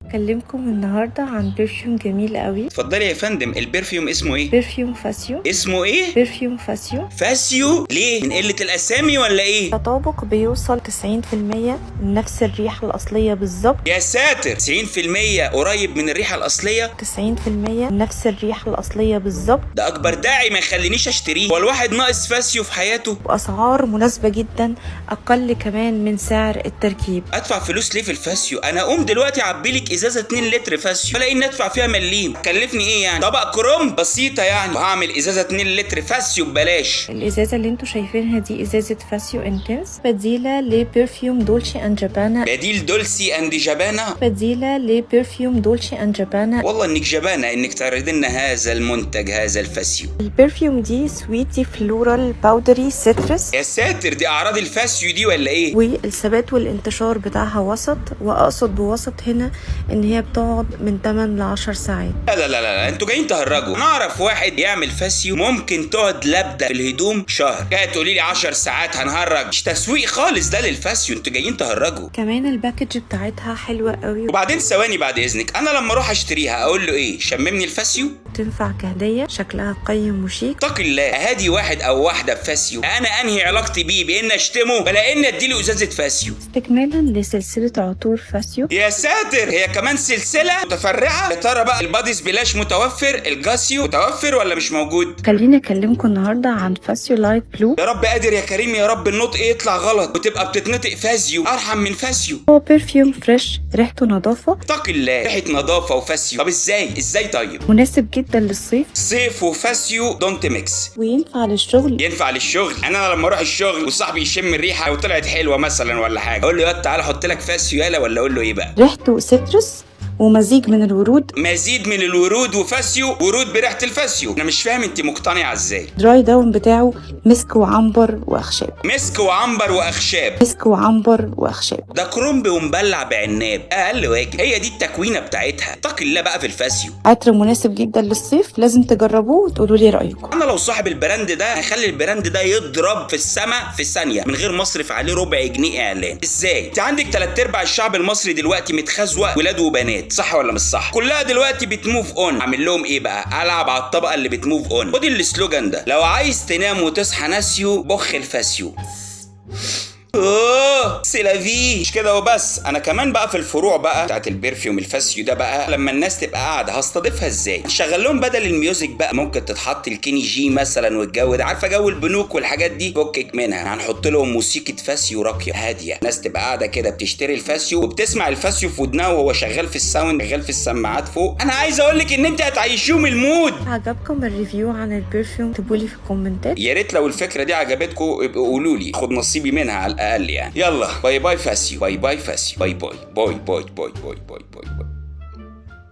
اكلمكم النهارده عن برفيوم جميل قوي. اتفضلي يا فندم، البرفيوم اسمه ايه؟ برفيوم فاسيو. اسمه ايه؟ برفيوم فاسيو. فاسيو؟ ليه؟ من قلة الاسامي ولا ايه؟ تطابق بيوصل 90% من نفس الريحه الاصليه بالظبط. يا ساتر، 90% قريب من الريحة الأصلية؟ 90% من نفس الريحه الاصليه بالظبط. ده أكبر داعي ما يخلينيش أشتريه. هو الواحد ناقص فاسيو في حياته؟ واسعار مناسبه جدا، اقل كمان من سعر التركيب. أدفع فلوس ليه في الفاسيو؟ أنا أقوم دلوقتي أعبيلك إزازة 2 لتر فاسيو ولا إني أدفع فيها مليم. كلفني إيه يعني؟ طبق كروم بسيطة يعني، وهعمل إزازة 2 لتر فاسيو ببلاش. الازازه اللي انتوا شايفينها دي ازازه فاسيو انتنس، بديله لبرفيوم دولتشي اند جابانا. بديل دولسي أند جابانا؟ بديله لبرفيوم دولتشي اند جابانا. والله إنك جبانة إنك تعرض لنا هذا المنتج، هذا الفاسيو. البرفيوم دي سويتي فلورال باودري سيترس. يا ساتر، دي أعراض الفاسيو دي ولا إيه؟ والثبات والانتشار بتاعها وسط، واقصد بوسط هنا ان هي بتقعد من 8 ل 10 ساعات. لا لا لا لا، انتوا جايين تهرجوا. انا اعرف واحد يعمل فاسيو ممكن تقعد لابده في الهدوم شهر، جاي تقولي لي 10 ساعات؟ هنهرج؟ مش تسويق خالص ده للفاسيو، انتوا جايين تهرجوا. كمان الباكج بتاعتها حلوه قوي. وبعدين ثواني بعد اذنك، انا لما اروح اشتريها اقول له ايه؟ شممني الفاسيو؟ تنفع كهديه، شكلها قيم وشيك. اتق الله، اهادي واحد او واحده بفاسيو، انا انهي علاقتي بيه بان اشتمه ولا ان اديله ازازه فاسيو؟ استكمالا لسلسله عطور فاسيو. يا ساتر، هي كمان سلسله متفرعه؟ يا ترى بقى الباديز بلاش متوفر، الجاسيو متوفر ولا مش موجود؟ خليني اكلمكم النهارده عن فاسيو لايت بلو. يا رب قادر يا كريم، يا رب النطق يطلع غلط وتبقى بتتنطق فاسيو ارحم من فاسيو. هو برفيوم فريش، ريحته نظافه. اتق الله، ريحه نظافه وفاسيو؟ طب ازاي طيب؟ مناسب جدا للصيف. صيف وفاسيو دونت ميكس. وينفع للشغل. ينفع للشغل؟ انا لما اروح الشغل وصاحبي يشم الريحه وطلعت حلوه مثلا ولا حاجه، اقول له يا تعالى احط لك فاسيو يالا، ولا اقول له ايه بقى؟ ريحته سيترس ومزيج من الورود. مزيد من الورود وفاسيو، ورود بريحه الفاسيو. انا مش فاهم انت مقتنعه ازاي. دراي داون بتاعه مسك وعنبر واخشاب. مسك وعنبر واخشاب؟ مسك وعنبر واخشاب. ده كرنب ومبلع بعناب، اقل واجب. هي دي التكوينه بتاعتها. اتق الله بقى في الفاسيو. عطر مناسب جدا للصيف، لازم تجربوه وتقولوا لي رايكم. انا لو صاحب البراند ده هخلي البراند ده يضرب في السما في ثانيه من غير ما اصرف عليه ربع جنيه اعلان. ازاي؟ انت عندك 3/4 الشعب المصري دلوقتي متخزوق ولاد وبنات، صح ولا مش صح؟ كلها دلوقتي بتموف اون. اعمل لهم ايه بقى؟ العب على الطبقه اللي بتموف اون. خد السلوجان ده، لو عايز تنام وتصحى ناسيو بخ الفاسيو. اوه سيلافي. مش كده وبس، انا كمان بقى في الفروع بقى بتاعت البرفيوم الفاسيو ده بقى، لما الناس تبقى قاعده هستضيفها ازاي؟ شغل لهم بدل الميوزك بقى ممكن تتحط الكيني جي مثلا، والجو ده عارفه جو البنوك والحاجات دي، فكك منها. هنحط لهم موسيقى فاسيو راقيه هاديه، ناس تبقى قاعده كده بتشتري الفاسيو وبتسمع الفاسيو في ودنها وهو شغال في الساوند، شغال في السماعات فوق. انا عايز اقول لك ان انت هتعيشوهم المود. عجبكم الريفيو عن البرفيوم؟ اكتبوا لي في الكومنتات. يا ريت لو الفكره دي عجبتكم ابقوا قولوا لي، خد نصيبي منها على الاقل يعني. يلا باي باي فاسيو، باي باي فاسيو، باي باي باي باي باي باي باي باي.